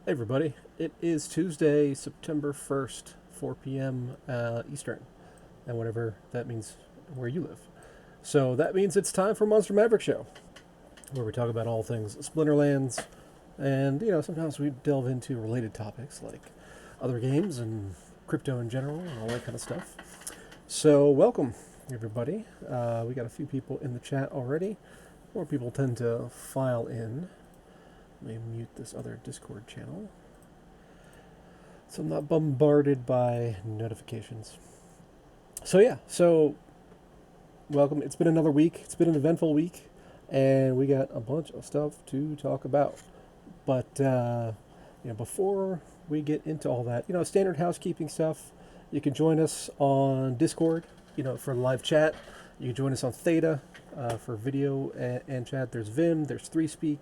Hey everybody, it is Tuesday, September 1st, 4 p.m. Eastern, and whatever that means where you live. So that means it's time for Monster Maverick Show, where we talk about all things Splinterlands, and sometimes we delve into related topics like other games and crypto in general and all that kind of stuff. So welcome everybody. We got a few people in the chat already. More people tend to file in. Let me mute this other Discord channel so I'm not bombarded by notifications. So welcome. It's been another week. It's been an eventful week, and we got a bunch of stuff to talk about. But before we get into all that, standard housekeeping stuff. You can join us on Discord, for live chat. You can join us on Theta for video and chat. There's Vim. There's ThreeSpeak.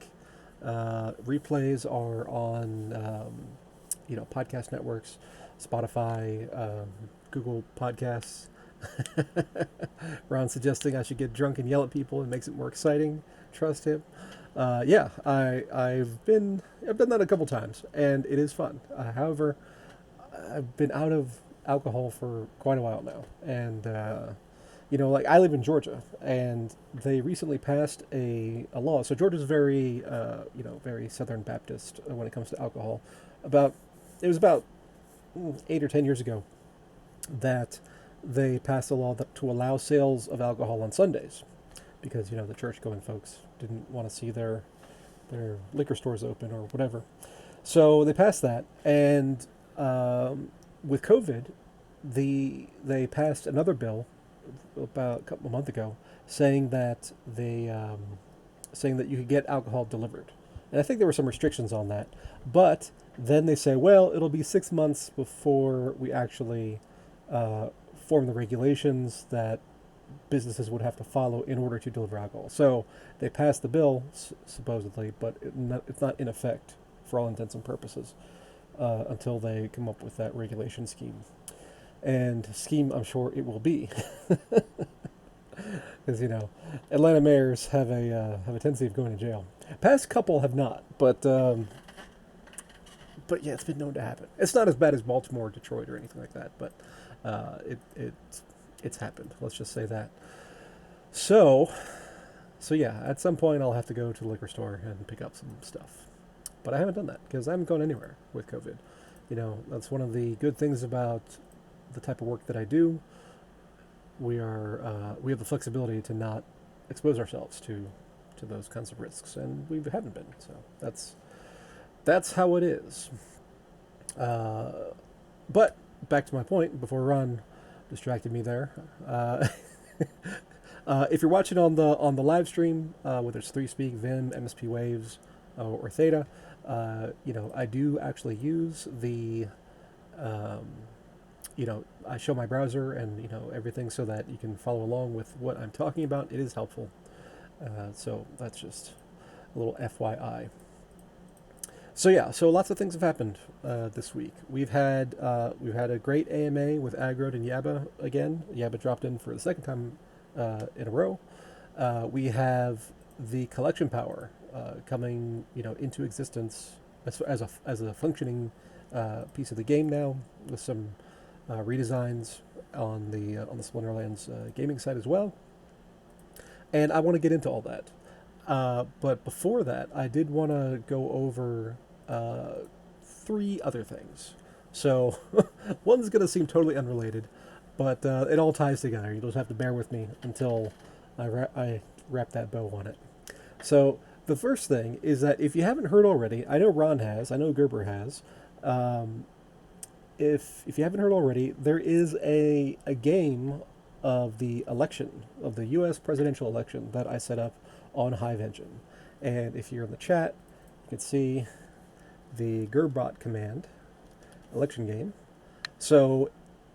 Replays are on podcast networks, Spotify, Google Podcasts. Ron's suggesting I should get drunk and yell at people. It makes it more exciting. Trust him. I've done that a couple times, and it is fun. However, I've been out of alcohol for quite a while now, and I live in Georgia, and they recently passed a law. So Georgia's very, very Southern Baptist when it comes to alcohol. It was about 8 or 10 years ago that they passed a law to allow sales of alcohol on Sundays, because the church-going folks didn't want to see their liquor stores open or whatever. So they passed that, and with COVID, they passed another bill about a couple of months ago saying that you could get alcohol delivered. And I think there were some restrictions on that. But then they say, well, it'll be 6 months before we actually form the regulations that businesses would have to follow in order to deliver alcohol. So they passed the bill, supposedly, but it's not in effect for all intents and purposes until they come up with that regulation scheme. And scheme, I'm sure it will be. Because Atlanta mayors have a tendency of going to jail. Past couple have not, but yeah, it's been known to happen. It's not as bad as Baltimore, Detroit, or anything like that, but it's happened. Let's just say that. So yeah, at some point I'll have to go to the liquor store and pick up some stuff, but I haven't done that because I haven't gone anywhere with COVID. That's one of the good things about the type of work that I do. We have the flexibility to not expose ourselves to those kinds of risks, and we haven't been. So that's how it is. But back to my point before Ron distracted me there. If you're watching on the live stream, whether it's ThreeSpeak, Vim, MSP Waves, or Theta, I do actually use the I show my browser and everything so that you can follow along with what I'm talking about. It is helpful. So that's just a little FYI. So lots of things have happened this week. We've had a great AMA with Aggroed and Yabba again. Yabba dropped in for the second time in a row. We have the collection power coming into existence as a functioning piece of the game now, with some redesigns on the Splinterlands gaming side as well. And I want to get into all that. But before that, I did want to go over 3 other things. So one's going to seem totally unrelated, but it all ties together. You'll just have to bear with me until I wrap that bow on it. So the first thing is that if you haven't heard already, I know Ron has, I know Gerber has, if you haven't heard already, there is a game of the election, of the U.S. presidential election that I set up on Hive Engine. And if you're in the chat, you can see the Gerbot command, election game. So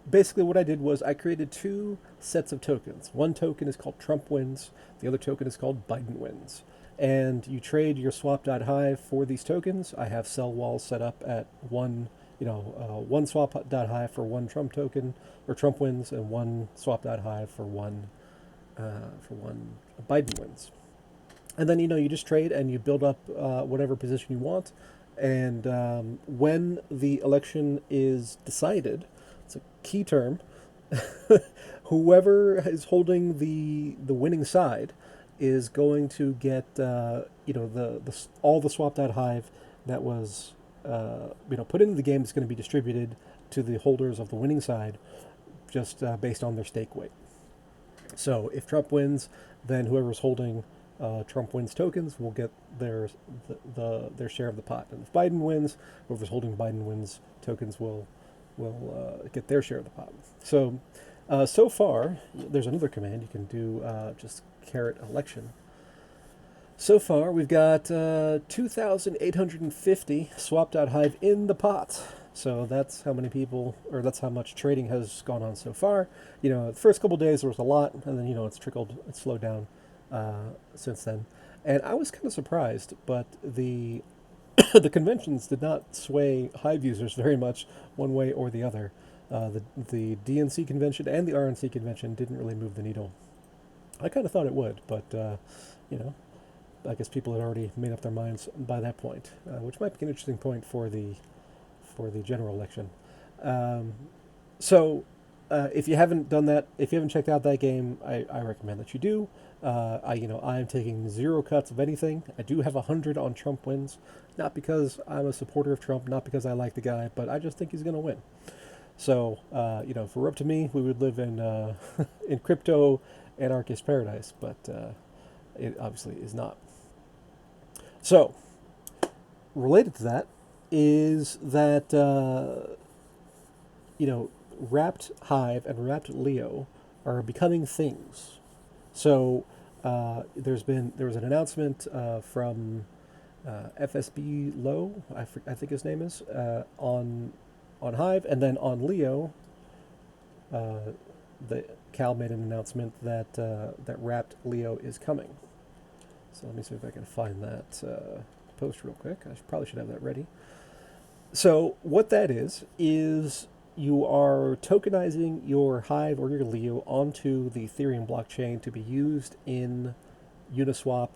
basically what I did was I created 2 sets of tokens. One token is called Trump wins, the other token is called Biden wins. And you trade your swap.hive for these tokens. I have sell walls set up at one swap.hive for one Trump token, or Trump wins, and one swap.hive for one Biden wins. And then, you just trade and you build up whatever position you want. And when the election is decided, it's a key term. Whoever is holding the winning side is going to get the all the swapped out hive that was put into the game is going to be distributed to the holders of the winning side just based on their stake weight. So if Trump wins, then whoever's holding Trump wins tokens will get their share of the pot, and if Biden wins, whoever's holding Biden wins tokens will get their share of the pot. So so far, there's another command you can do. Just caret election. So far, we've got 2,850 swapped out hive in the pot. So that's how many people, or that's how much trading has gone on so far. The first couple days there was a lot, and then it's slowed down since then. And I was kind of surprised, but the the conventions did not sway hive users very much one way or the other. The DNC convention and the RNC convention didn't really move the needle. I kind of thought it would, but you know, I guess people had already made up their minds by that point, which might be an interesting point for the general election. Um, so, if you haven't done that, if you haven't checked out that game, I recommend that you do. I am taking zero cuts of anything. I do have 100 on Trump wins, not because I'm a supporter of Trump, not because I like the guy, but I just think he's going to win. So, if it were up to me, we would live in in crypto anarchist paradise, but it obviously is not. So, related to that is that Wrapped Hive and Wrapped Leo are becoming things. So there was an announcement from FSB Low, I think his name is, on Hive, and then on Leo, the Cal made an announcement that that Wrapped Leo is coming. So let me see if I can find that post real quick. Probably should have that ready. So what that is you are tokenizing your Hive or your Leo onto the Ethereum blockchain to be used in Uniswap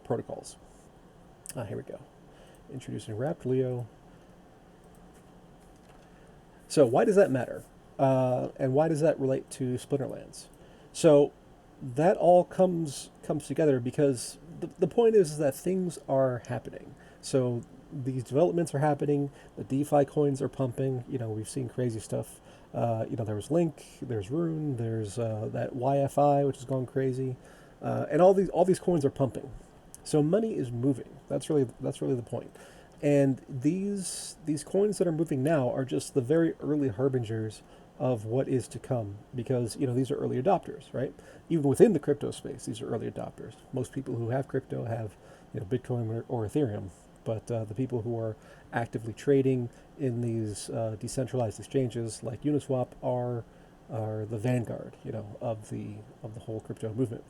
protocols. Here we go. Introducing Wrapped Leo. So why does that matter? And why does that relate to Splinterlands? So that all comes together because the point is that things are happening. So these developments are happening. The DeFi coins are pumping. We've seen crazy stuff. There was Link, there's Rune, there's that YFI, which has gone crazy, and all these coins are pumping. So money is moving. That's really the point. And these coins that are moving now are just the very early harbingers of what is to come, because these are early adopters, right? Even within the crypto space, these are early adopters. Most people who have crypto have Bitcoin or Ethereum, but the people who are actively trading in these decentralized exchanges like Uniswap are the vanguard, of the whole crypto movement.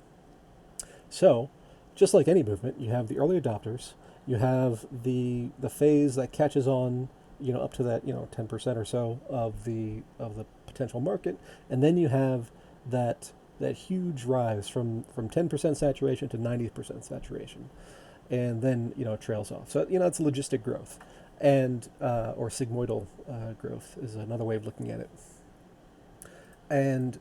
So, just like any movement, you have the early adopters, you have the phase that catches on, up to that 10% or so of the potential market, and then you have that huge rise from 10% saturation to 90% saturation, and then it trails off. So it's logistic growth, and or sigmoidal growth is another way of looking at it. And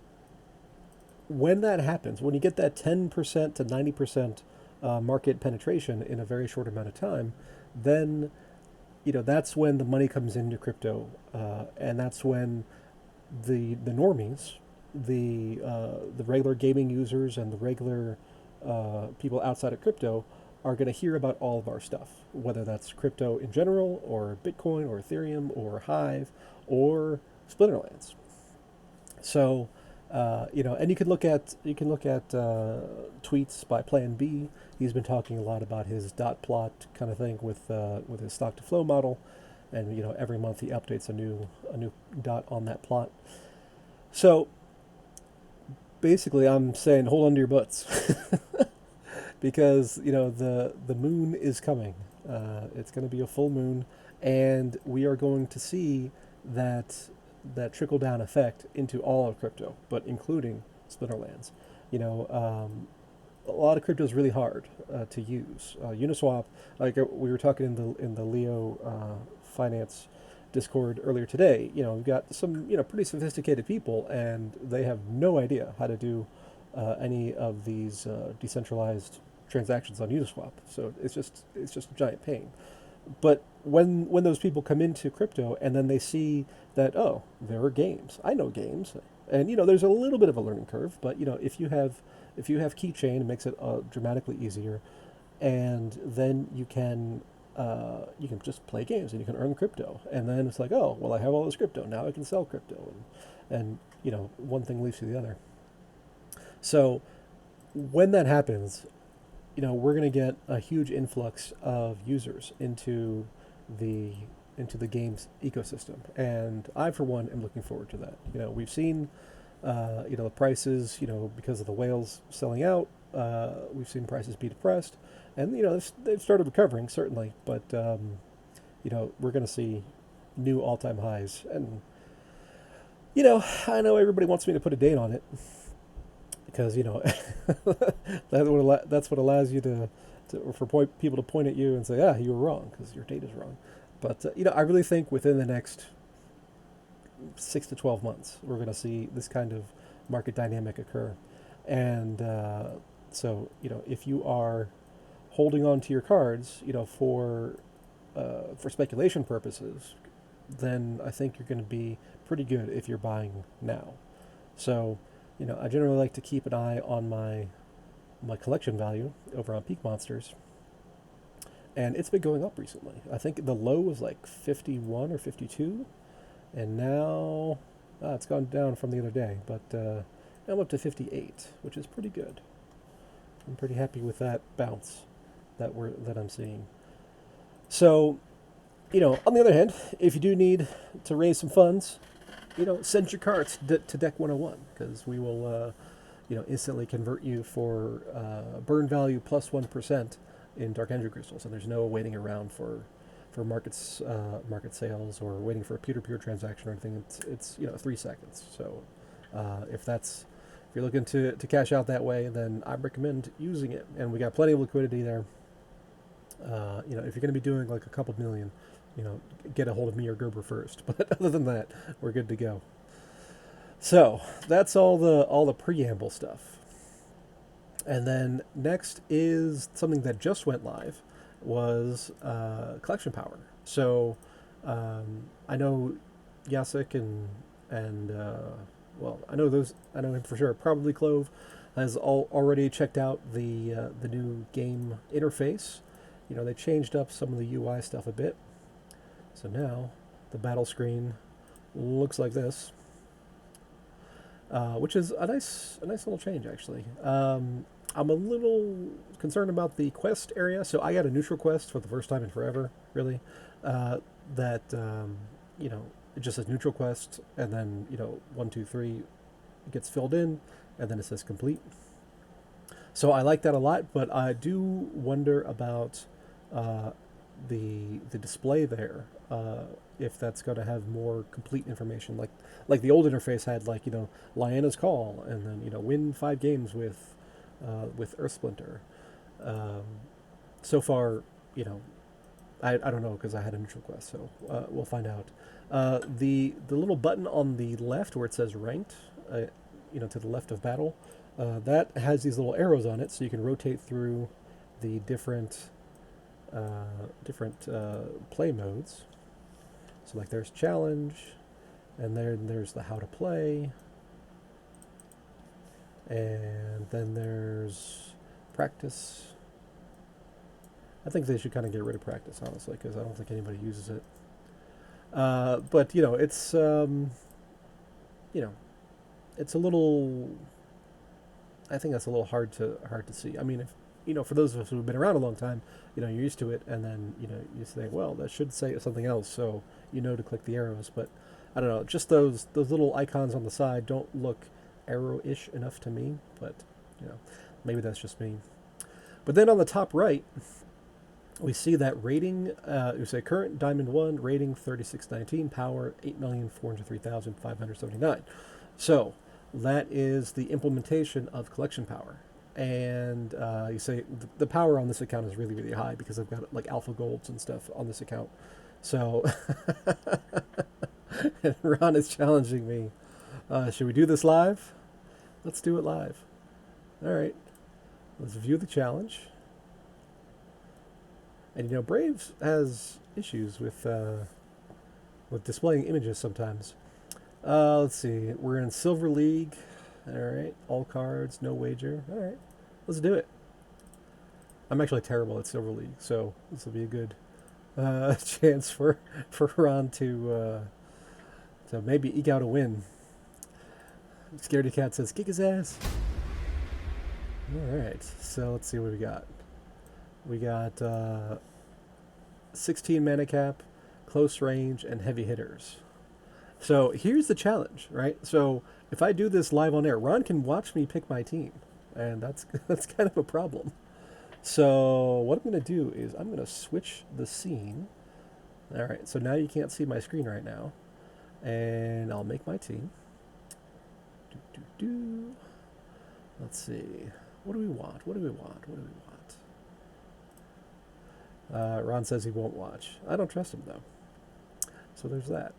when that happens, when you get that 10% to 90% market penetration in a very short amount of time, then that's when the money comes into crypto, and that's when the normies, the regular gaming users and the regular people outside of crypto are going to hear about all of our stuff, whether that's crypto in general, or Bitcoin, or Ethereum, or Hive, or Splinterlands. So, and you can look at tweets by Plan B. He's been talking a lot about his dot plot kind of thing with his stock to flow model, and every month he updates a new dot on that plot. So basically, I'm saying hold on to your butts because the moon is coming. It's going to be a full moon, and we are going to see that trickle down effect into all of crypto, but including Splinterlands. a lot of crypto is really hard to use. Uniswap, like we were talking in the Leo finance Discord earlier today. We've got some pretty sophisticated people, and they have no idea how to do any of these decentralized transactions on Uniswap. So it's just a giant pain. But when those people come into crypto and then they see that, oh, there are games. I know games, and there's a little bit of a learning curve. But if you have keychain, it makes it dramatically easier, and then you can just play games and you can earn crypto. And then it's like, oh, well, I have all this crypto now. I can sell crypto, and one thing leads to the other. So when that happens, we're going to get a huge influx of users the into the game's ecosystem, and I, for one, am looking forward to that. We've seen, the prices, because of the whales selling out, we've seen prices be depressed, and they've started recovering certainly, but we're going to see new all-time highs, and I know everybody wants me to put a date on it because that's what allows you for people to point at you and say, you were wrong because your date is wrong. But I really think within the next 6 to 12 months we're going to see this kind of market dynamic occur, and so if you are holding on to your cards, for speculation purposes, then I think you're going to be pretty good if you're buying now. So I generally like to keep an eye on my collection value over on Peak Monsters, and it's been going up recently. I think the low was like 51 or 52, and now it's gone down from the other day, but I'm up to 58, which is pretty good. I'm pretty happy with that bounce that I'm seeing. So, on the other hand, if you do need to raise some funds, send your cards to Deck 101, because we will, instantly convert you for burn value plus 1% in Dark Energy Crystals, and there's no waiting around for market sales or waiting for a peer-to-peer transaction or anything. It's 3 seconds. So if you're looking to cash out that way, then I recommend using it, and we got plenty of liquidity there. If you're going to be doing like a couple million, get a hold of me or Gerber first. But other than that, we're good to go. So that's all the preamble stuff. And then next is something that just went live, was collection power. So I know Yasik and well, I know him for sure. Probably Clove has already checked out the new game interface. They changed up some of the UI stuff a bit. So now the battle screen looks like this, which is a nice little change, actually. I'm a little concerned about the quest area. So I got a neutral quest for the first time in forever, really. It just says neutral quest, and then 1, 2, 3 gets filled in, and then it says complete. So I like that a lot, but I do wonder about the display there, if that's going to have more complete information, like the old interface had, Lyanna's Call, and then win 5 games with Earthsplinter. So far, I don't know, because I had a neutral quest, so we'll find out. The little button on the left where it says ranked, to the left of battle, that has these little arrows on it, so you can rotate through the different play modes. So there's challenge, and there's the how to play, and then there's practice. I think they should kind of get rid of practice, honestly, because I don't think anybody uses it. But it's it's a little. I think that's a little hard to see. I mean, if for those of us who've been around a long time, you're used to it, and then you say, well, that should say something else, so to click the arrows. But I don't know, just those little icons on the side don't look arrow-ish enough to me. But maybe that's just me. But then on the top right, we see that rating. We say current Diamond 1 rating 3619, power 8,403,579. So that is the implementation of collection power. and you say the power on this account is really, really high because I've got like alpha golds and stuff on this account. So and Ron is challenging me. Should we do this live? Let's do it live. All right. Let's view the challenge. And you know, Braves has issues with displaying images sometimes. Let's see. We're in Silver League. All right. All cards, no wager. All right. Let's do it. I'm actually terrible at Silver League, so this will be a good chance for Ron to maybe eke out a win. Scaredy Cat says, kick his ass. All right. So let's see what we got. We got 16 mana cap, close range, and heavy hitters. So here's the challenge, right? So if I do this live on air, Ron can watch me pick my team, and that's kind of a problem. So what I'm going to do is I'm going to switch the scene. All right, so now you can't see my screen right now, and I'll make my team. Let's see. What do we want? What do we want? What do we want? Ron says he won't watch. I don't trust him, though. So there's that.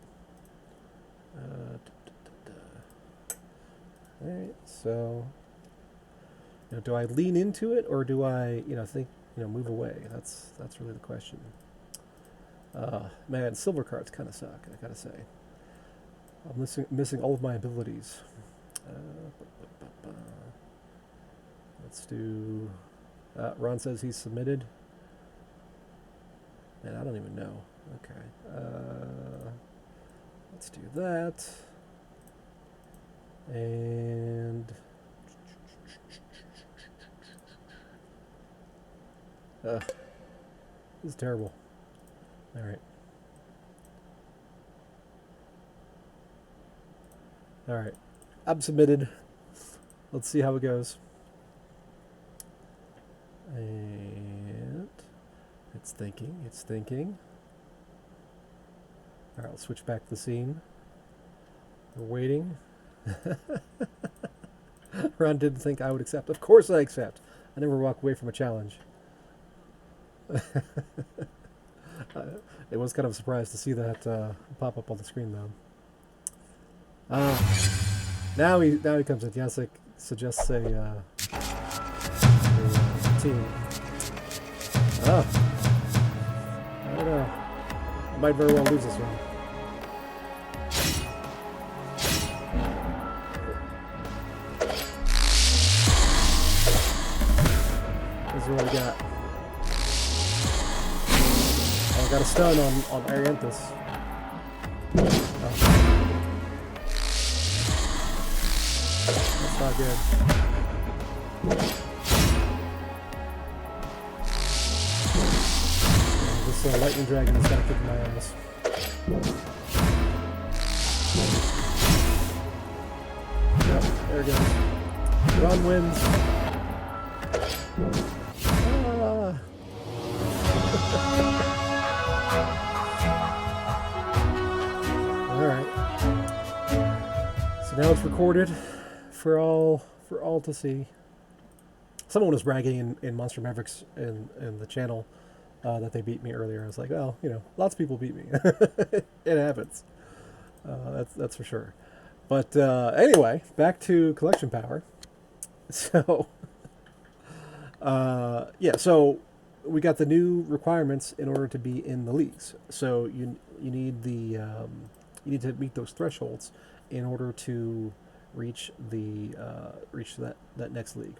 All right, so do I lean into it or do I, think, move away? That's really the question. Man, silver cards kind of suck, I gotta say. I'm missing all of my abilities. Let's do. Ron says he's submitted. Man, I don't even know. Okay. Let's do that. And this is terrible. All right. All right. I'm submitted. Let's see how it goes. And it's thinking. It's thinking. All right, I'll switch back to the scene. We're waiting. Ron didn't think I would accept. Of course I accept. I never walk away from a challenge. It was kind of a surprise to see that pop up on the screen, though. Now he comes in. Jacek suggests a team. Oh, I don't know. I might very well lose this one. This is what we got. Oh, I got a stun on Arianthus. Oh. That's not good. This lightning dragon has got to kick my ass. Yep, there it goes. Ron wins. Alright. So now it's recorded for all to see. Someone was bragging in Monster Mavericks in the channel that they beat me earlier. I was like, well, lots of people beat me. It happens. That's for sure. But anyway, back to collection power. So, so we got the new requirements in order to be in the leagues. So you need you need to meet those thresholds in order to reach that next league.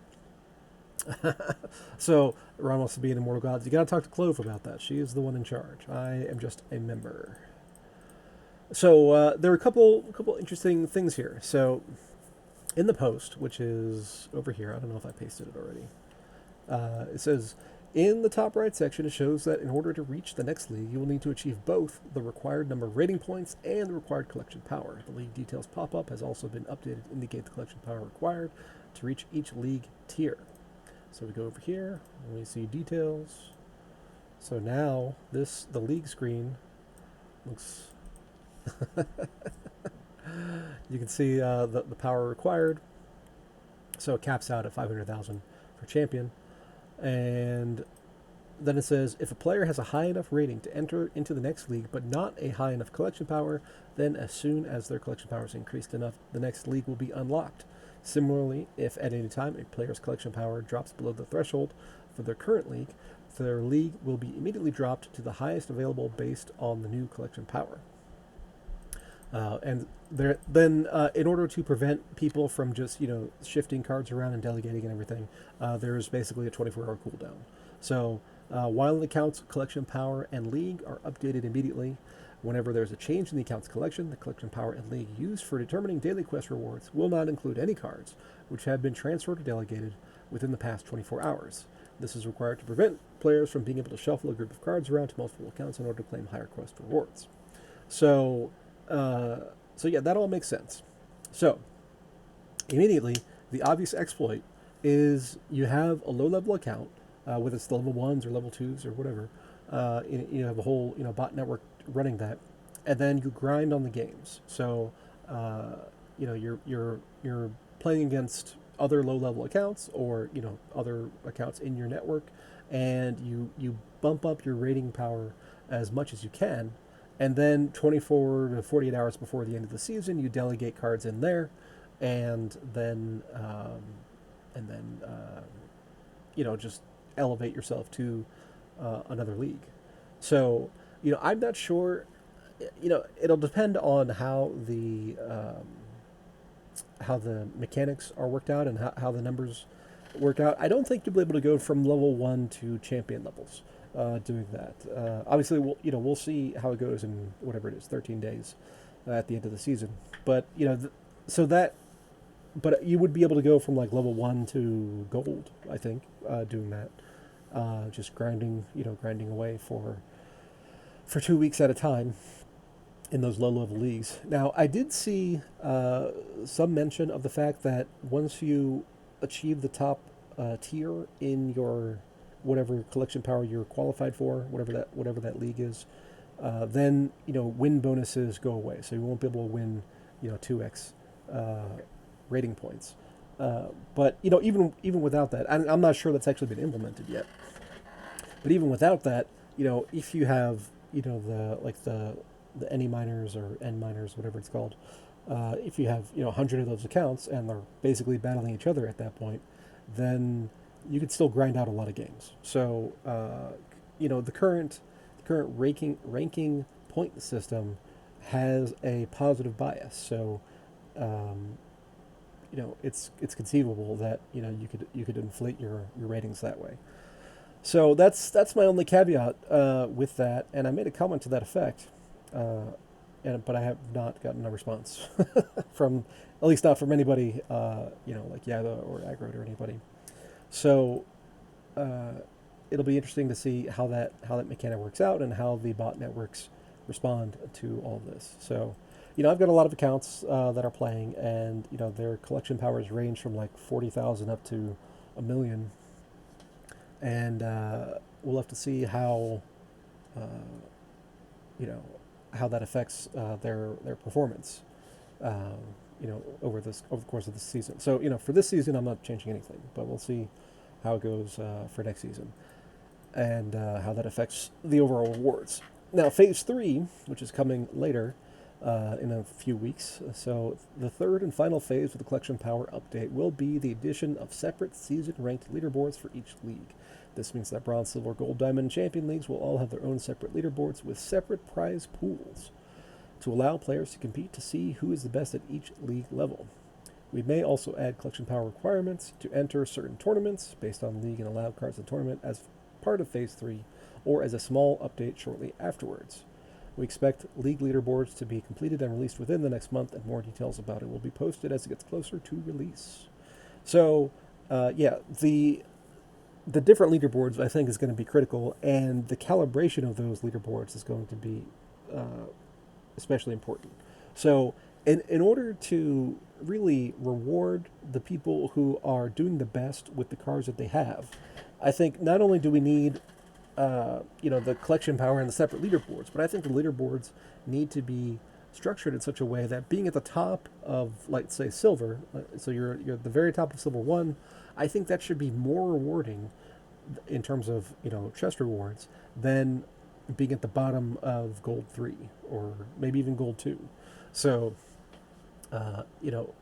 So Ron wants to be in Immortal Gods. You got to talk to Clove about that. She is the one in charge. I am just a member. So there are a couple interesting things here. So in the post, which is over here, I don't know if I pasted it already. It says, in the top right section, it shows that in order to reach the next league, you will need to achieve both the required number of rating points and the required collection power. The league details pop-up has also been updated to indicate the collection power required to reach each league tier. So we go over here, and we see details. So now the league screen looks... You can see the power required. So it caps out at 500,000. per champion. And then it says, if a player has a high enough rating to enter into the next league, but not a high enough collection power, then as soon as their collection power is increased enough, the next league will be unlocked. Similarly, if at any time a player's collection power drops below the threshold for their current league, their league will be immediately dropped to the highest available based on the new collection power. In order to prevent people from just shifting cards around and delegating and everything, there's basically a 24-hour cooldown. So while an account's collection power and league are updated immediately, whenever there's a change in the account's collection, the collection power and league used for determining daily quest rewards will not include any cards which have been transferred or delegated within the past 24 hours. This is required to prevent players from being able to shuffle a group of cards around to multiple accounts in order to claim higher quest rewards. So yeah, that all makes sense. So immediately, the obvious exploit is you have a low-level account, whether it's the level 1s or level 2s or whatever. You have a whole bot network running that, and then you grind on the games. So you're playing against other low-level accounts or other accounts in your network, and you bump up your rating power as much as you can, and then 24 to 48 hours before the end of the season, you delegate cards in there, and then just elevate yourself to another league. So I'm not sure. It'll depend on how the mechanics are worked out and how the numbers work out. I don't think you'll be able to go from level 1 to champion levels doing that. Obviously, we'll see how it goes in whatever it is, 13 days at the end of the season. But but you would be able to go from like level 1 to gold, I think, doing that. Just grinding away for 2 weeks at a time in those low-level leagues. Now, I did see some mention of the fact that once you achieve the top tier in your whatever collection power you're qualified for, whatever that league is, then win bonuses go away. So you won't be able to win 2x rating points. But even without that, I'm not sure that's actually been implemented yet. But even without that, if you have the any miners or N miners, whatever it's called, if you have 100 of those accounts and they're basically battling each other at that point, then you could still grind out a lot of games. So the current ranking point system has a positive bias. So it's conceivable that you could inflate your ratings that way. So that's my only caveat with that, and I made a comment to that effect, but I have not gotten a response from, at least not from anybody, like Yada or Agro or anybody. So it'll be interesting to see how that mechanic works out and how the bot networks respond to all of this. So I've got a lot of accounts that are playing, and their collection powers range from like 40,000 up to 1 million. And we'll have to see how how that affects their performance over the course of the season. So for this season, I'm not changing anything, but we'll see how it goes for next season and how that affects the overall rewards. Now, Phase 3, which is coming later in a few weeks, so the third and final phase of the collection power update will be the addition of separate season-ranked leaderboards for each league. This means that Bronze, Silver, Gold, Diamond, and Champion leagues will all have their own separate leaderboards with separate prize pools to allow players to compete to see who is the best at each league level. We may also add collection power requirements to enter certain tournaments based on league and allowed cards in the tournament as part of Phase 3 or as a small update shortly afterwards. We expect league leaderboards to be completed and released within the next month, and more details about it will be posted as it gets closer to release. So, the different leaderboards, I think, is going to be critical, and the calibration of those leaderboards is going to be especially important. So, in order to really reward the people who are doing the best with the cards that they have, I think not only do we need the collection power and the separate leaderboards, but I think the leaderboards need to be structured in such a way that being at the top of, like, say, silver, so you're at the very top of silver 1, I think that should be more rewarding in terms of, chest rewards than being at the bottom of gold 3 or maybe even gold 2. So, uh, you know,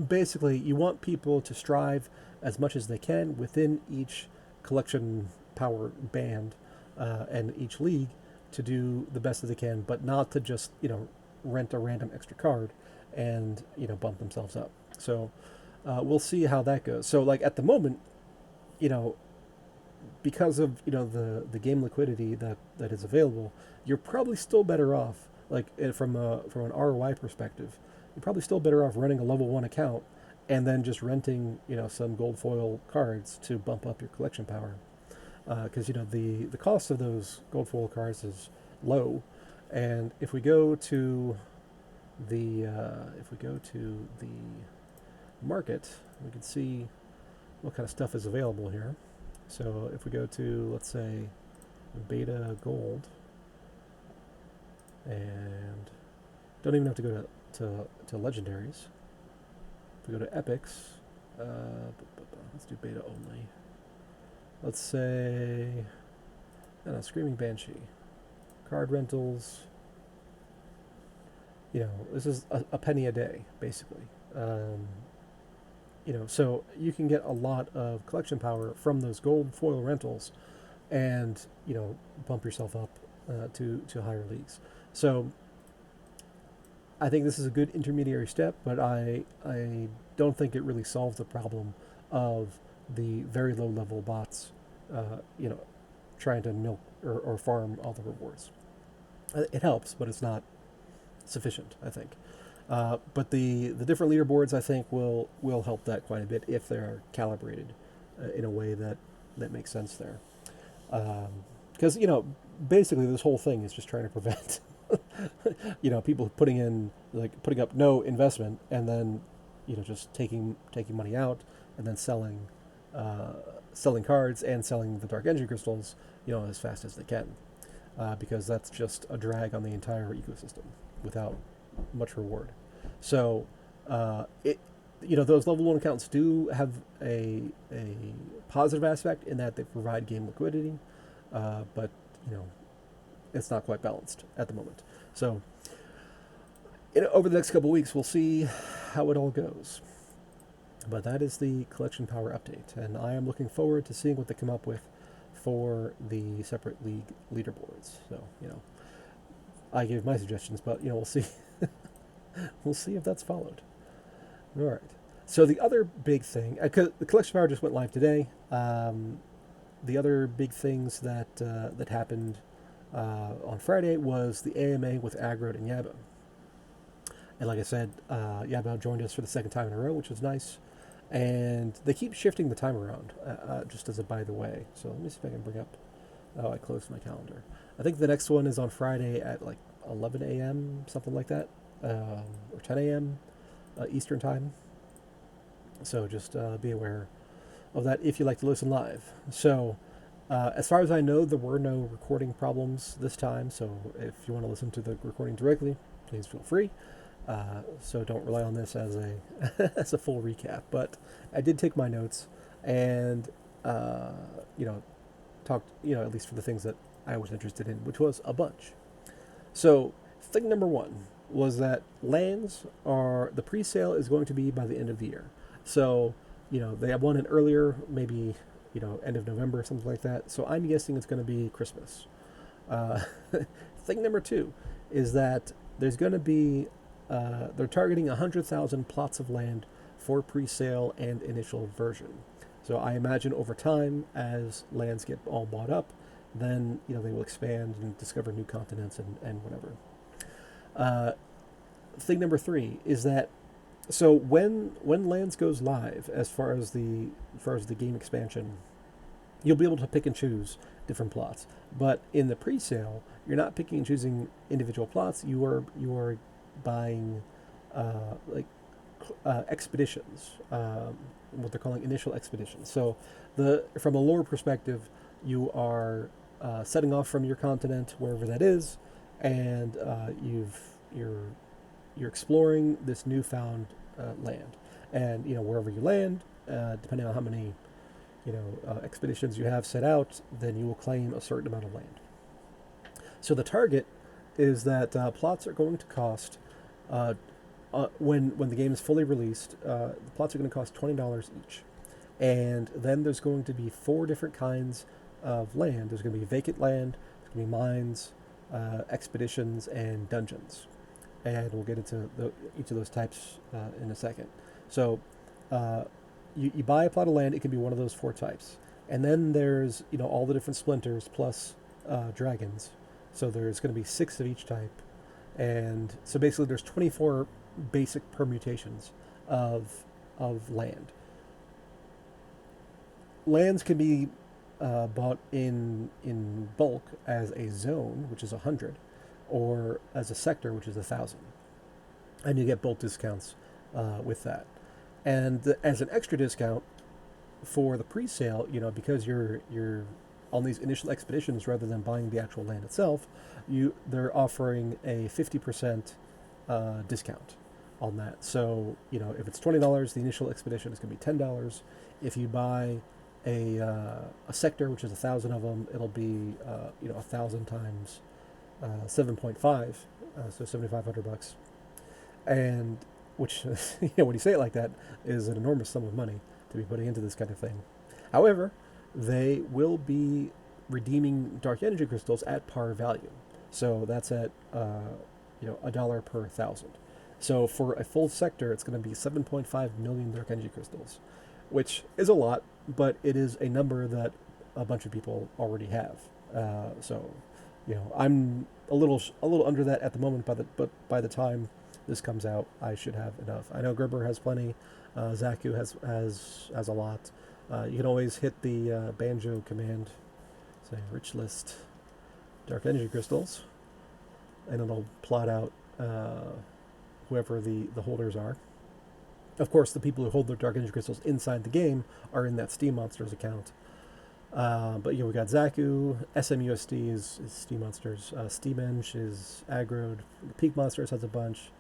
basically, you want people to strive as much as they can within each collection power band and each league to do the best that they can, but not to just rent a random extra card and bump themselves up. So we'll see how that goes. So like at the moment, you know, because of the game liquidity that is available, you're probably still better off. Like from an ROI perspective, you're probably still better off running a level 1 account and then just renting some gold foil cards to bump up your collection power, because the cost of those gold foil cards is low. And if we go to the market, we can see what kind of stuff is available here. So if we go to, let's say, beta gold, and don't even have to go to legendaries. If we go to epics, let's do beta only. Let's say, I don't know, Screaming Banshee, card rentals. This is a penny a day, basically. So you can get a lot of collection power from those gold foil rentals, and bump yourself up to higher leagues. So I think this is a good intermediary step, but I don't think it really solves the problem of the very low level bots, trying to milk or farm all the rewards. It helps, but it's not sufficient, I think. But the different leaderboards, I think, will help that quite a bit if they're calibrated in a way that makes sense there. Because basically this whole thing is just trying to prevent people putting up no investment and then just taking money out and then selling cards and selling the dark energy crystals as fast as they can, because that's just a drag on the entire ecosystem without much reward. So those level 1 accounts do have a positive aspect in that they provide game liquidity, but it's not quite balanced at the moment. So over the next couple of weeks, we'll see how it all goes. But that is the collection power update, and I am looking forward to seeing what they come up with for the separate league leaderboards. So I gave my suggestions, but we'll see. We'll see if that's followed. All right. So the other big thing, the collection power just went live today. The other big things that happened on Friday was the AMA with Agrod and Yabo. And like I said, Yabo joined us for the second time in a row, which was nice. And they keep shifting the time around, just as a by the way. So let me see if I can bring up... Oh, I closed my calendar. I think the next one is on Friday at like 11 a.m., something like that, or 10 a.m. Eastern time. So just be aware of that if you like to listen live. So as far as I know, there were no recording problems this time. So if you want to listen to the recording directly, please feel free. So don't rely on this as a as a full recap. But I did take my notes and talked at least for the things that I was interested in, which was a bunch. So thing number one was that lands the pre-sale is going to be by the end of the year. So they have one in earlier, maybe end of November, something like that. So I'm guessing it's going to be Christmas. Thing number two is that there's going to be they're targeting 100,000 plots of land for pre-sale and initial version. So I imagine over time, as lands get all bought up, then they will expand and discover new continents and whatever. Thing number three is that so when lands goes live, as far as the game expansion, you'll be able to pick and choose different plots. But in the pre-sale, you're not picking and choosing individual plots. You are buying expeditions, what they're calling initial expeditions. So from a lore perspective, you are setting off from your continent, wherever that is, and you've you're exploring this newfound land, and wherever you land, depending on how many expeditions you have set out, then you will claim a certain amount of land. So the target is that plots are going to cost when the game is fully released. The plots are going to cost $20 each, and then there's going to be 4 different kinds of land. There's going to be vacant land, there's going to be mines, expeditions, and dungeons. And we'll get into each of those types in a second. So you buy a plot of land, it can be one of those 4 types. And then there's all the different splinters plus dragons. So there's going to be 6 of each type. And so basically there's 24 basic permutations of land. Lands can be bought in bulk as a zone, which is 100, or as a sector, which is 1,000, and you get bulk discounts with that. And as an extra discount for the pre-sale, because you're on these initial expeditions rather than buying the actual land itself, they're offering a 50% discount on that. So if it's $20, the initial expedition is going to be $10. If you buy a sector, which is 1,000 of them, it'll be 1,000 times 7.5, so $7,500, and which when you say it like that is an enormous sum of money to be putting into this kind of thing. However, they will be redeeming dark energy crystals at par value, so that's at $1 per 1,000. So for a full sector, it's going to be 7.5 million dark energy crystals, which is a lot, but it is a number that a bunch of people already have. So I'm a little under that at the moment, but by the time this comes out, I should have enough. I know Gerber has plenty. Zaku has a lot. You can always hit the banjo command, say rich list dark energy crystals, and it'll plot out whoever the holders are. Of course, the people who hold their dark energy crystals inside the game are in that Steam Monsters account. But we got Zaku, SMUSD is Steam Monsters, Steamenge is aggroed, Peak Monsters has a bunch.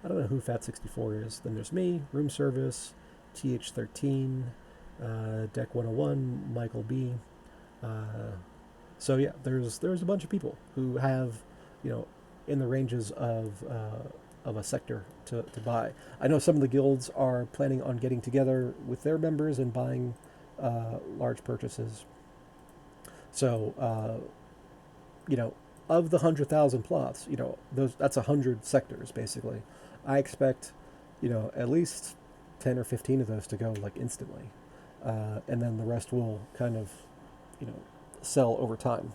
I don't know who Fat64 is. Then there's me, Room Service, TH13, Deck 101, Michael B. So yeah, there's a bunch of people who have, in the ranges of a sector to buy. I know some of the guilds are planning on getting together with their members and buying large purchases. So, of the 100,000 plots, that's 100 sectors basically. I expect, at least 10 or 15 of those to go like instantly, and then the rest will kind of, sell over time.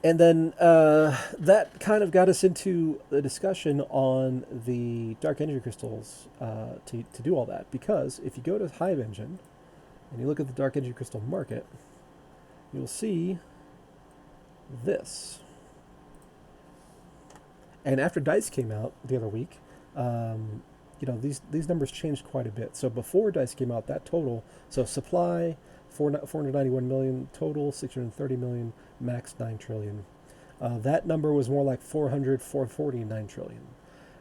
And then that kind of got us into the discussion on the dark energy crystals to do all that. Because if you go to Hive Engine and you look at the dark energy crystal market, you'll see this. And after DICE came out the other week, these numbers changed quite a bit. So before DICE came out, that total, so supply, 491 million, total 630 million, max 9 trillion. That number was more like 449 trillion.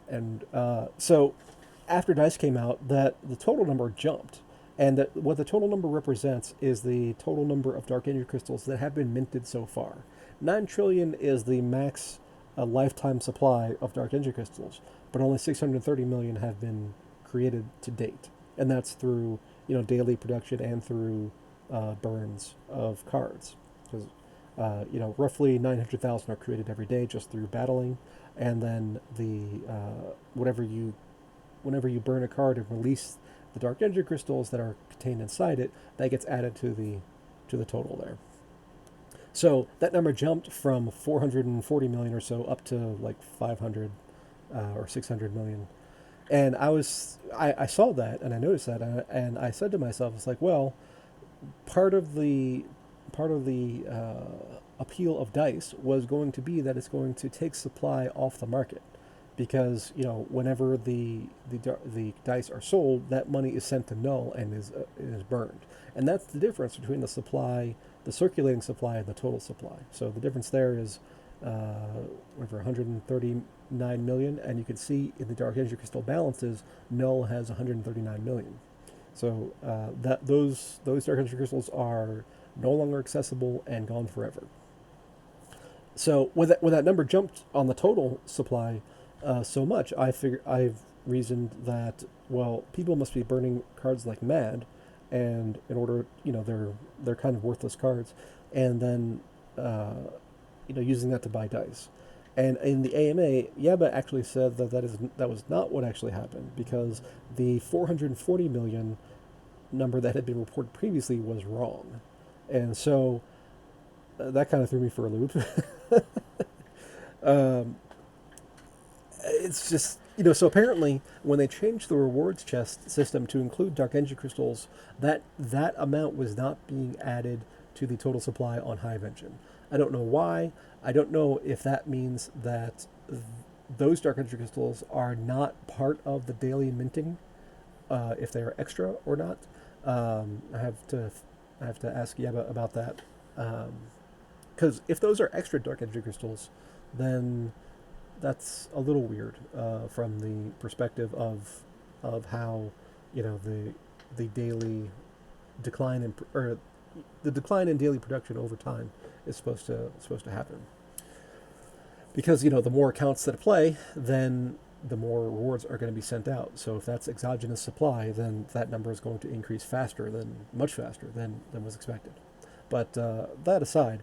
And so after DICE came out, the total number jumped. And what the total number represents is the total number of dark energy crystals that have been minted so far. 9 trillion is the max lifetime supply of dark energy crystals, but only 630 million have been created to date. And that's through daily production and through burns of cards. Because roughly 900,000 are created every day just through battling, and then whenever you burn a card and release the dark energy crystals that are contained inside it, that gets added to the total there. So that number jumped from 440 million or so up to like 500 or 600 million. And I saw that and I noticed that and I said to myself, it's like, well, part of the appeal of DICE was going to be that it's going to take supply off the market, because whenever the dice are sold, that money is sent to null and is burned, and that's the difference between the supply, the circulating supply, and the total supply. So the difference there is 130 million, and you can see in the Dark Energy Crystal balances, Null has 139 million. So that those Dark Energy Crystals are no longer accessible and gone forever. So when that number jumped on the total supply so much, I've reasoned that, well, people must be burning cards like mad, and in order, they're kind of worthless cards, and then using that to buy dice. And in the AMA, Yaba actually said that was not what actually happened, because the 440 million number that had been reported previously was wrong, and so that kind of threw me for a loop. um, it's just, so apparently when they changed the rewards chest system to include Dark Energy Crystals, that amount was not being added to the total supply on Hive Engine. I don't know why. I don't know if that means that those Dark Energy Crystals are not part of the daily minting, if they are extra or not. I have to ask Yeba about that. Because if those are extra Dark Energy Crystals, then that's a little weird from the perspective of how the daily decline or the decline in daily production over time is supposed to happen. Because the more accounts that play, then the more rewards are going to be sent out. So if that's exogenous supply, then that number is going to increase much faster than was expected. But that aside,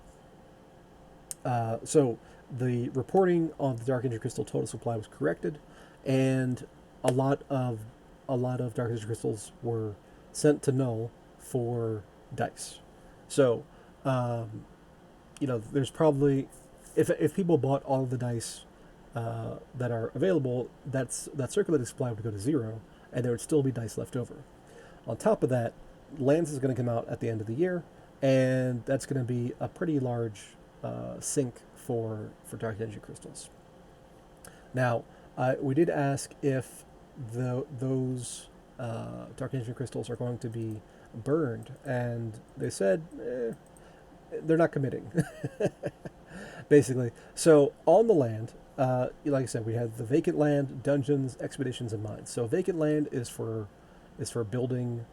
so the reporting on the Dark Energy Crystal total supply was corrected, and a lot of Dark Energy Crystals were sent to Null for dice. So, there's probably, if people bought all of the dice that are available, that circulating supply would go to 0, and there would still be dice left over. On top of that, Lands is going to come out at the end of the year, and that's going to be a pretty large sink for Dark Energy Crystals. Now, we did ask if those Dark Energy Crystals are going to be burned, and they said they're not committing, basically. So on the land, like I said, we have the vacant land, dungeons, expeditions, and mines. So vacant land is for building,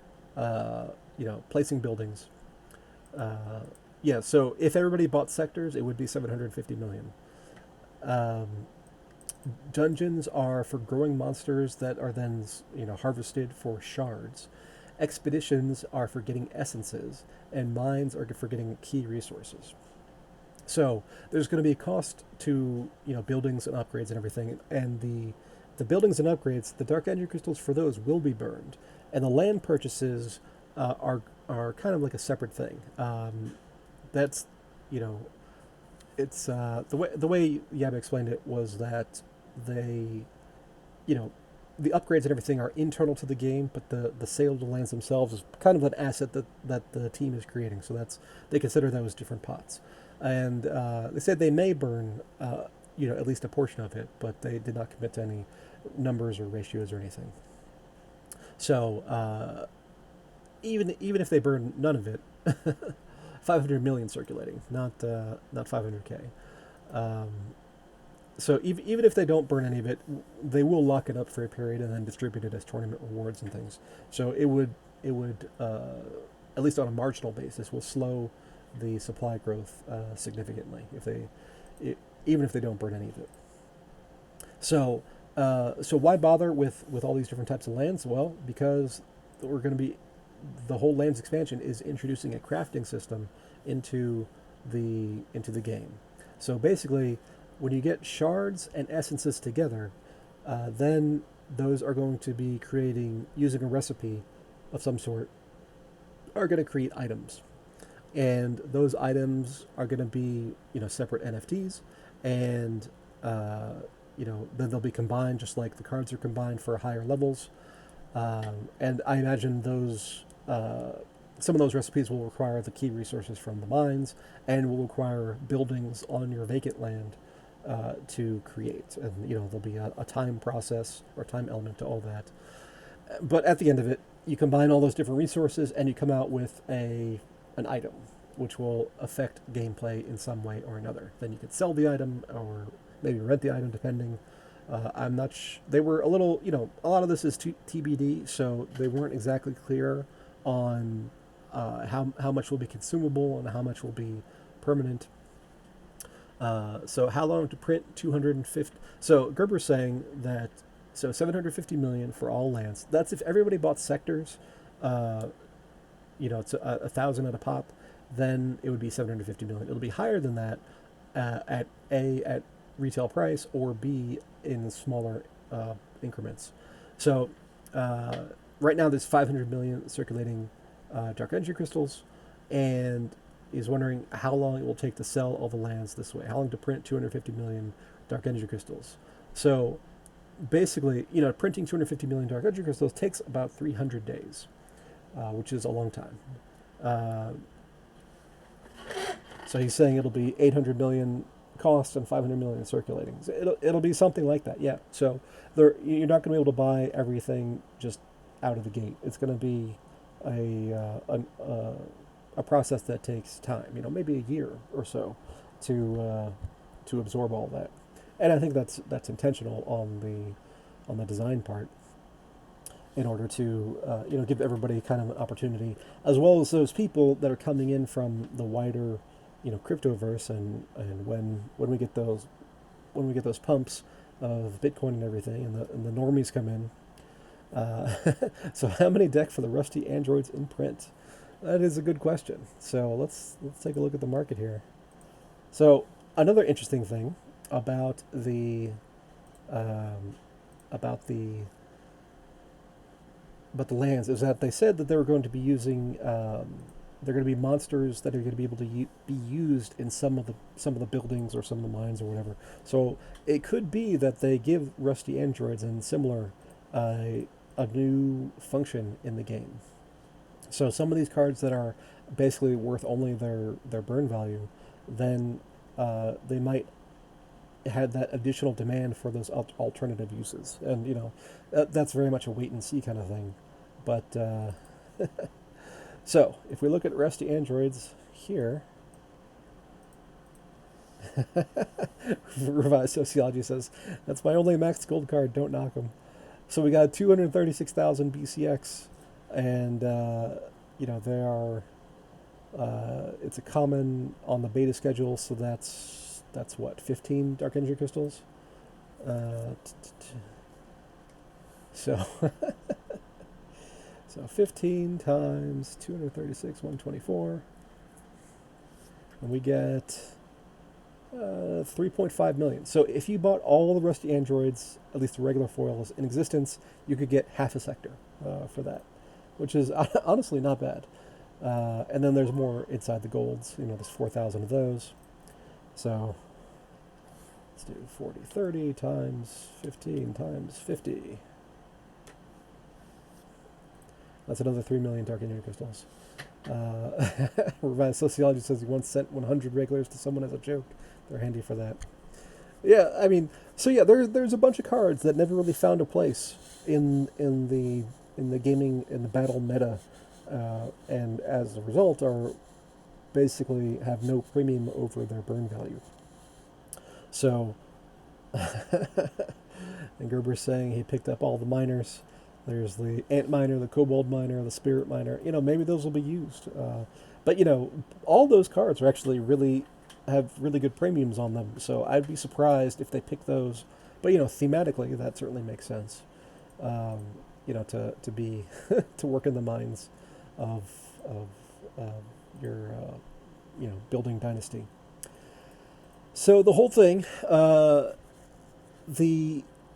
placing buildings. So if everybody bought sectors, it would be 750 million. Dungeons are for growing monsters that are then harvested for shards. Expeditions are for getting essences, and mines are for getting key resources. So there's going to be a cost to buildings and upgrades and everything, and the buildings and upgrades, the Dark Energy Crystals for those will be burned, and the land purchases are kind of like a separate thing. That's it's the way Yab explained it was that they the upgrades and everything are internal to the game, but the sale of the lands themselves is kind of an asset that the team is creating. So they consider those different pots, and they said they may burn at least a portion of it, but they did not commit to any numbers or ratios or anything. So even if they burn none of it, 500 million circulating, not 500K. So even if they don't burn any of it, they will lock it up for a period and then distribute it as tournament rewards and things. So it would at least on a marginal basis, will slow the supply growth significantly even if they don't burn any of it. So why bother with all these different types of lands? Well, because the whole lands expansion is introducing a crafting system into the game. So basically, when you get shards and essences together, then those are going to be using a recipe of some sort, are going to create items. And those items are going to be, separate NFTs, and, then they'll be combined just like the cards are combined for higher levels. And I imagine some of those recipes will require the key resources from the mines, and will require buildings on your vacant land to create. And there'll be a time process or time element to all that. But at the end of it, you combine all those different resources and you come out with an item which will affect gameplay in some way or another. Then you could sell the item or maybe rent the item, depending. I'm not. They were a little. A lot of this is TBD, so they weren't exactly clear on how much will be consumable and how much will be permanent. So how long to print 250? So Gerber's saying that 750 million for all lands. That's if everybody bought sectors. Uh, it's a thousand at a pop. Then it would be 750 million. It'll be higher than that at retail price, or B in smaller increments. So right now there's 500 million circulating dark energy crystals, and is wondering how long it will take to sell all the lands this way. How long to print 250 million dark energy crystals? So basically, printing 250 million dark energy crystals takes about 300 days, which is a long time. Uh, so he's saying it'll be 800 million cost and 500 million circulating. So it'll be something like that, yeah. So you're not going to be able to buy everything just out of the gate. It's going to be a process that takes time. Maybe a year or so to absorb all that. And I think that's intentional on the design part, in order to give everybody kind of an opportunity, as well as those people that are coming in from the wider cryptoverse, and when we get those pumps of Bitcoin and everything, and the normies come in. So how many deck for the rusty androids in print? That is a good question. So let's take a look at the market here. So another interesting thing about the about the lands is that they said that they were going to be using they're going to be monsters that are going to be able to be used in some of the buildings or some of the mines or whatever. So it could be that they give rusty androids and similar a new function in the game. So some of these cards that are basically worth only their burn value, then they might have that additional demand for those alternative uses. And that's very much a wait and see kind of thing. But so if we look at rusty androids here, Revised Sociology says, that's my only max gold card, don't knock them. So we got 236,000 BCX, and they are it's a common on the beta schedule, so that's what, 15 dark energy crystals. So so 15 times 236, 124, and we get 3.5 million. So if you bought all the rusty androids, at least the regular foils in existence, you could get half a sector for that, which is honestly not bad. And then there's more inside the golds. There's 4,000 of those. So let's do 40, 30 times 15 times 50. That's another 3 million dark energy crystals. Revised Sociology says he once sent 100 regulars to someone as a joke. They're handy for that. Yeah, I mean, so yeah, there's a bunch of cards that never really found a place in the gaming, in the battle meta, and as a result are basically have no premium over their burn value. So, and Gerber's saying he picked up all the miners. There's the ant miner, the kobold miner, the spirit miner. Maybe those will be used. But all those cards are actually have really good premiums on them. So I'd be surprised if they pick those. But thematically, that certainly makes sense. To be to work in the mines of your building dynasty. So the whole thing,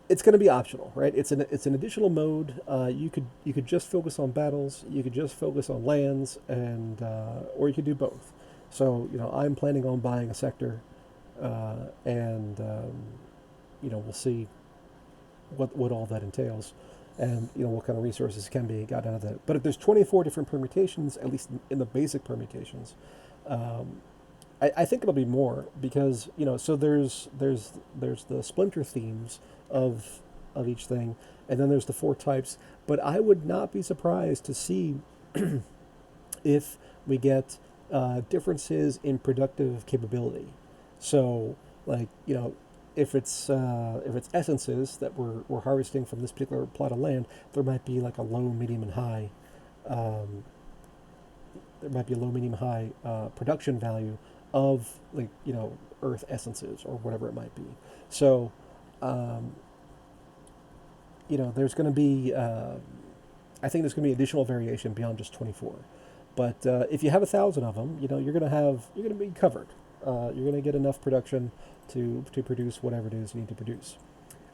it's going to be optional, right? It's an additional mode. You could just focus on battles. You could just focus on lands, and or you could do both. So I'm planning on buying a sector, and we'll see what all that entails, and what kind of resources can be got out of that. But if there's 24 different permutations, at least in the basic permutations, I think it'll be more, because so there's the splinter themes of each thing, and then there's the 4 types. But I would not be surprised to see if we get differences in productive capability. So, like, if it's essences that we're harvesting from this particular plot of land, there might be like a low, medium, and high. Um, there might be a low, medium, high production value of, like, earth essences or whatever it might be. So, um, there's going to be I think there's going to be additional variation beyond just 24. But if you have 1,000 of them, you're going to be covered. You're going to get enough production to produce whatever it is you need to produce.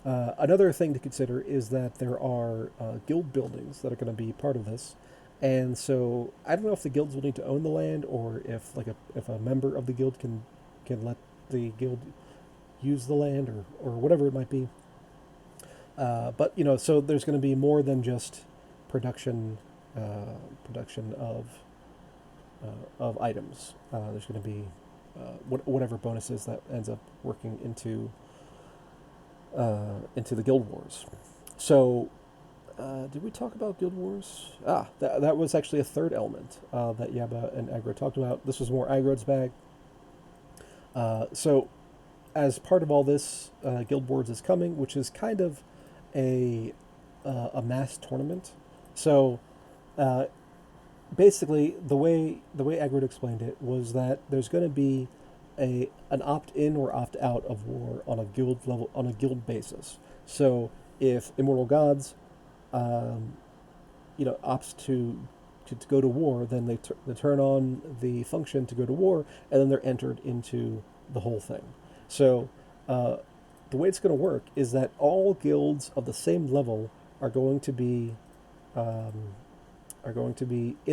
Another thing to consider is that there are guild buildings that are going to be part of this, and so I don't know if the guilds will need to own the land, or if a member of the guild can let the guild use the land, or whatever it might be. But so there's going to be more than just production production of items. There's going to be whatever bonuses that ends up working into the guild wars. So, did we talk about guild wars? That was actually a third element that Yaba and Aggro talked about. This was more Aggro's bag. So, as part of all this, Guild Wars is coming, which is kind of a mass tournament. So, basically, the way Aggro explained it was that there's going to be an opt-in or opt-out of war on a guild basis. So, if Immortal Gods, opts to go to war, then they turn on the function to go to war, and then they're entered into the whole thing. So, the way it's going to work is that all guilds of the same level are going to be in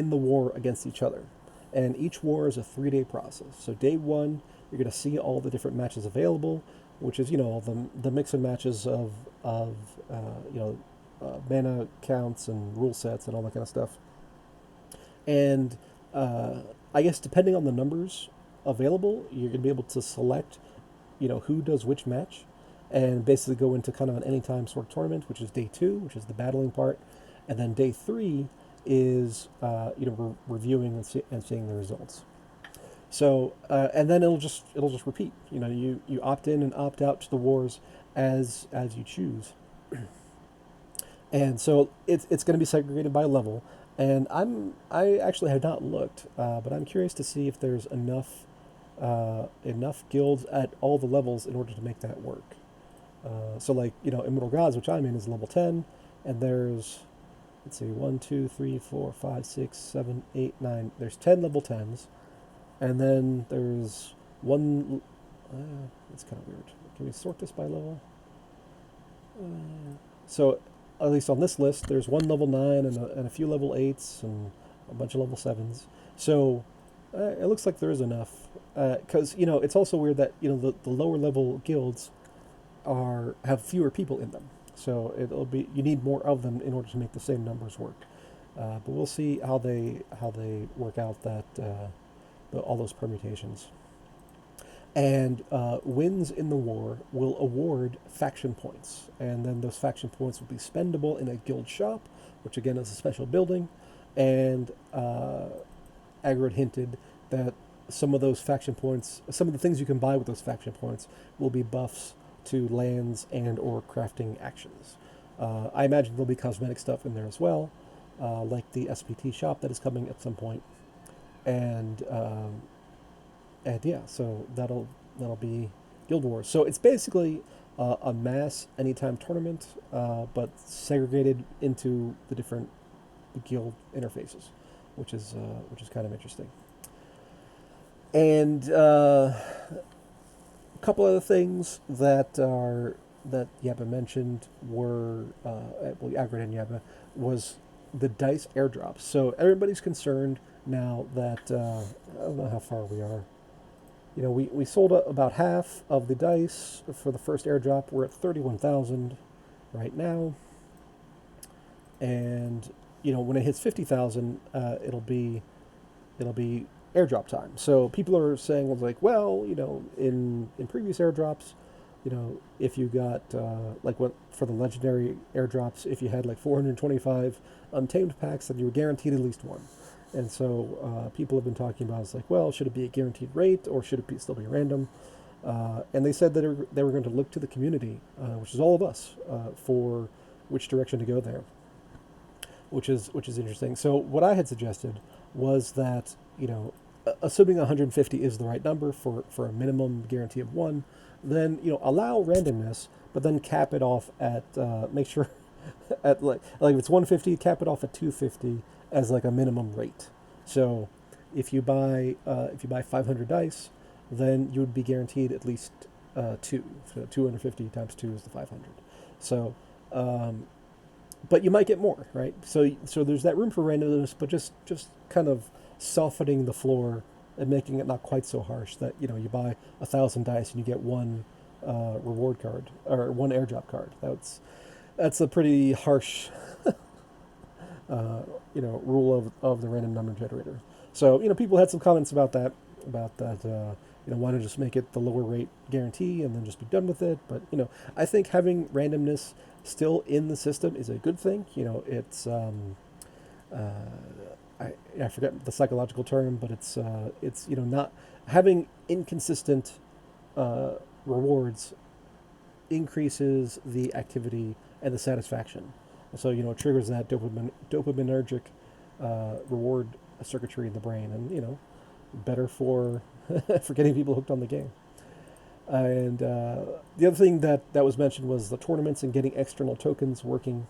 the war against each other, and each war is a 3-day process. So day one, you're going to see all the different matches available, which is the mix and matches of mana counts and rule sets and all that kind of stuff. And I guess depending on the numbers available, you're going to be able to select who does which match, and basically go into kind of an anytime sort of tournament, which is day 2, which is the battling part, and then day 3 is reviewing and seeing the results. So and then it'll just repeat. You opt in and opt out to the wars as you choose, and so it's going to be segregated by level. And I actually have not looked, but I'm curious to see if there's enough guilds at all the levels in order to make that work. So Immortal Gods, which I'm in, is level 10, and there's, let's see, 1, 2, 3, 4, 5, 6, 7, 8, 9. There's 10 level 10s, and then there's one. That's kind of weird. Can we sort this by level? So, at least on this list, there's one level 9 and a few level 8s and a bunch of level 7s. So, it looks like there is enough. Because it's also weird that the lower level guilds have fewer people in them. So you need more of them in order to make the same numbers work. But we'll see how they work out that all those permutations. And wins in the war will award faction points, and then those faction points will be spendable in a guild shop, which again is a special building. And Agrid hinted that some of those faction points, some of the things you can buy with those faction points, will be buffs to lands and or crafting actions. I imagine there'll be cosmetic stuff in there as well, like the SPT shop that is coming at some point. And yeah, so that'll be Guild Wars. So it's basically a mass anytime tournament, but segregated into the different guild interfaces, which is kind of interesting. And a couple other things that Yaba mentioned were, Agrid and Yaba, was the dice airdrops. So everybody's concerned now that, I don't know how far we are. We sold about half of the dice for the first airdrop. We're at 31,000 right now. And, when it hits 50,000, it'll be airdrop time. So people are saying, in previous airdrops, if you got, for the legendary airdrops, if you had 425 untamed packs, then you were guaranteed at least one. And so people have been talking about, should it be a guaranteed rate, or should it still be random? And they said that they were going to look to the community, which is all of us, for which direction to go there, which is interesting. So what I had suggested was that, assuming 150 is the right number for a minimum guarantee of one, then allow randomness, but then cap it off at make sure at like if it's 150, cap it off at 250 as like a minimum rate. So if you buy 500 dice, then you would be guaranteed at least two. So 250 times two is the 500. So, but you might get more, right? So there's that room for randomness, but just kind of softening the floor and making it not quite so harsh that you buy 1,000 dice and you get one reward card or one airdrop card. That's a pretty harsh rule of the random number generator. So people had some comments about that why not just make it the lower rate guarantee and then just be done with it. But I think having randomness still in the system is a good thing. It's I forget the psychological term, but it's not having inconsistent rewards increases the activity and the satisfaction. So it triggers that dopaminergic reward circuitry in the brain, and better for for getting people hooked on the game. And the other thing that was mentioned was the tournaments and getting external tokens working.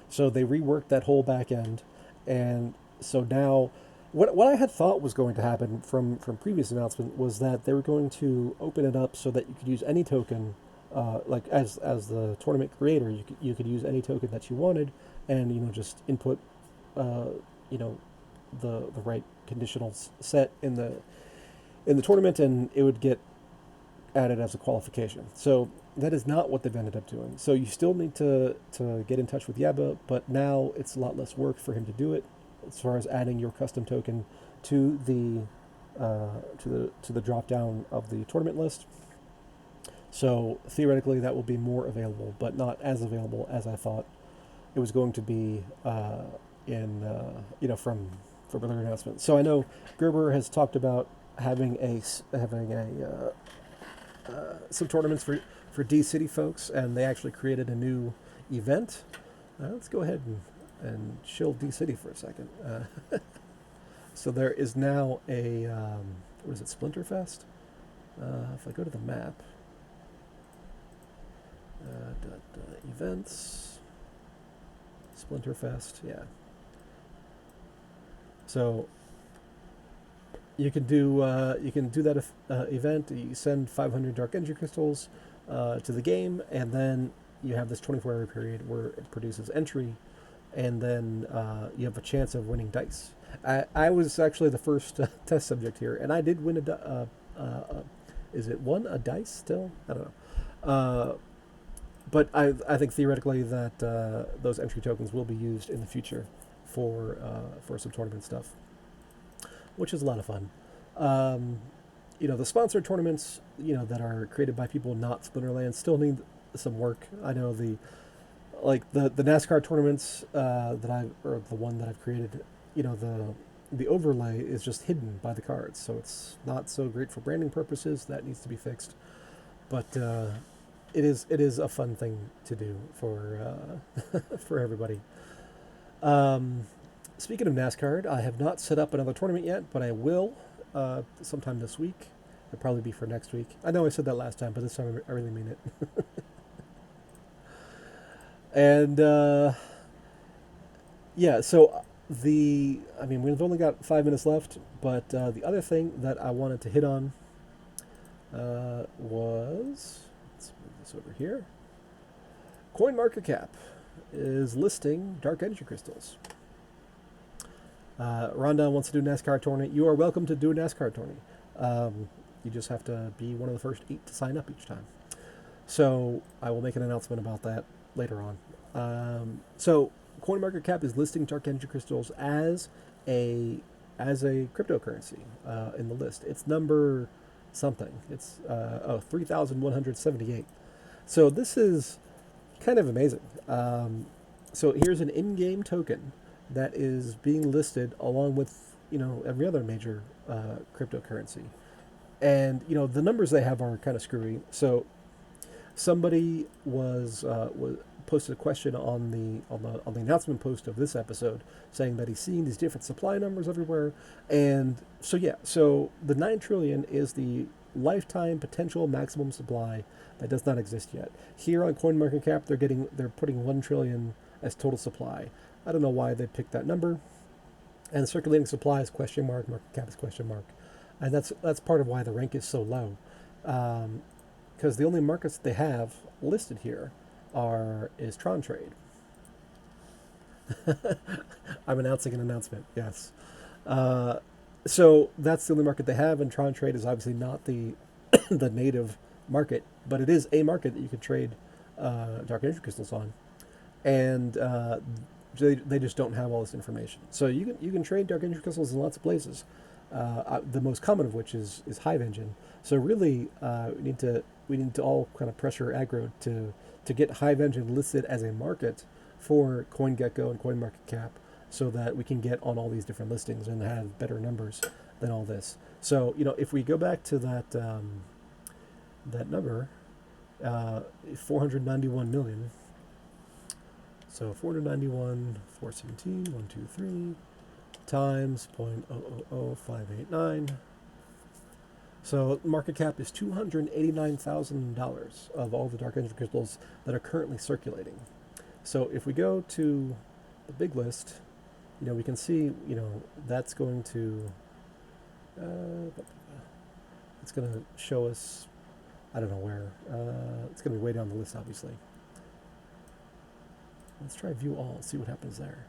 So they reworked that whole back end, and so now what I had thought was going to happen from previous announcement was that they were going to open it up so that you could use any token, like as the tournament creator, you could use any token that you wanted, and just input, the right conditional set in the tournament, and it would get added as a qualification. So that is not what they've ended up doing. So you still need to get in touch with Yabba, but now it's a lot less work for him to do it, as far as adding your custom token to the drop down of the tournament list. So theoretically, that will be more available, but not as available as I thought it was going to be from earlier announcements. So I know Gerber has talked about having some tournaments for D City folks, and they actually created a new event. Let's go ahead and chill D City for a second. So there is now a what is it, Splinterfest? If I go to the map, events, Splinterfest, yeah. So you can do that event. You send 500 Dark Energy Crystals to the game, and then you have this 24-hour period where it produces entry, and then you have a chance of winning dice. I was actually the first test subject here, and I did win is it a dice still? I don't know. But I think theoretically that those entry tokens will be used in the future for some tournament stuff, which is a lot of fun. The sponsored tournaments, that are created by people not Splinterlands, still need some work. I know the NASCAR tournaments or the one that I've created, the overlay is just hidden by the cards, so it's not so great for branding purposes. That needs to be fixed, but it is a fun thing to do for for everybody. Speaking of NASCAR, I have not set up another tournament yet, but I will sometime this week. It'll probably be for next week. I know I said that last time, but this time I really mean it. And so we've only got 5 minutes left, but the other thing that I wanted to hit on was, let's move this over here. CoinMarketCap is listing Dark Energy Crystals. Rhonda wants to do a NASCAR tournament. You are welcome to do a NASCAR tournament. You just have to be one of the first 8 to sign up each time. So I will make an announcement about that later on. So CoinMarketCap is listing Dark Energy Crystals as a cryptocurrency in the list. It's number something. It's 3,178. So this is kind of amazing. So here's an in-game token that is being listed along with every other major cryptocurrency. And the numbers they have are kind of screwy. So somebody was posted a question on the announcement post of this episode, saying that he's seeing these different supply numbers everywhere. And so yeah, so the 9 trillion is the lifetime potential maximum supply that does not exist yet. Here on CoinMarketCap, they're putting 1 trillion as total supply. I don't know why they picked that number. And circulating supply is question mark, market cap is question mark. And that's part of why the rank is so low. Because the only markets that they have listed here is Tron Trade. I'm announcing an announcement, yes. So that's the only market they have, and Tron Trade is obviously not the the native market, but it is a market that you could trade dark energy crystals on, and they just don't have all this information. So you can trade dark energy crystals in lots of places. The most common of which is Hive Engine. So really, we need to all kind of pressure aggro to get Hive Engine listed as a market for CoinGecko and CoinMarketCap, so that we can get on all these different listings and have better numbers than all this. So if we go back to that number, 491 million. So 491, 417, 123 times 0.000589. So market cap is $289,000 of all the dark energy crystals that are currently circulating. So if we go to the big list, we can see, that's going to, it's going to show us, I don't know where, it's going to be way down the list, obviously. Let's try view all, see what happens there.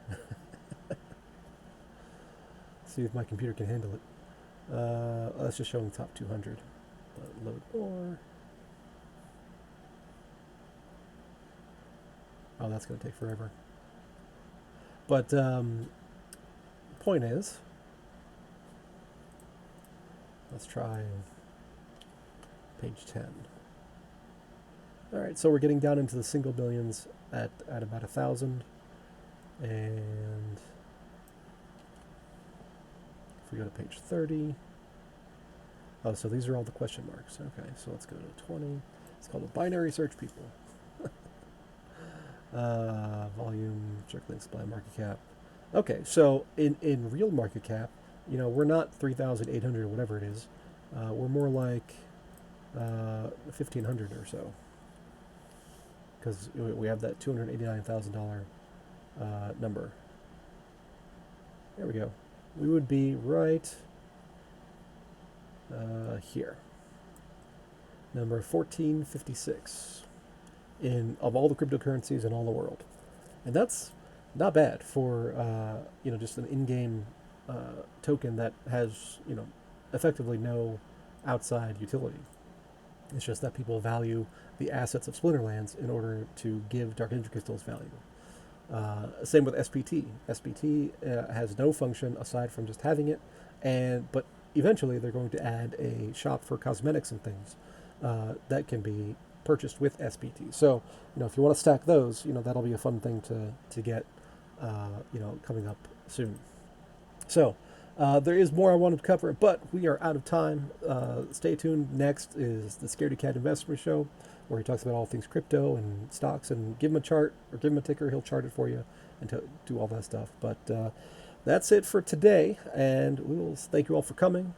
See if my computer can handle it. That's just showing the top 200. Load more. Oh, that's going to take forever. But point is, let's try page 10. All right, so we're getting down into the single billions at about 1,000, and if we go to page 30, oh, so these are all the question marks. Okay, so let's go to 20. It's called a binary search, people. Volume, circulating supply, market cap. Okay, so in real market cap, we're not 3,800 or whatever it is. We're more like 1,500 or so, because we have that $289,000 number. There we go. We would be right here, number 1456 of all the cryptocurrencies in all the world, and that's not bad for just an in-game token that has effectively no outside utility. It's just that people value the assets of Splinterlands in order to give dark energy crystals value. Same with SPT. SPT has no function aside from just having it, but eventually they're going to add a shop for cosmetics and things that can be purchased with SPT. So if you want to stack those, that'll be a fun thing to get coming up soon. So there is more I wanted to cover, but we are out of time. Stay tuned. Next is the Scaredy Cat Investment Show, where he talks about all things crypto and stocks, and give him a chart or give him a ticker. He'll chart it for you and do all that stuff. But that's it for today, and we will thank you all for coming.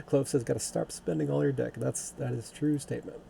Clove says, "Got to stop spending all your deck." That is a true statement.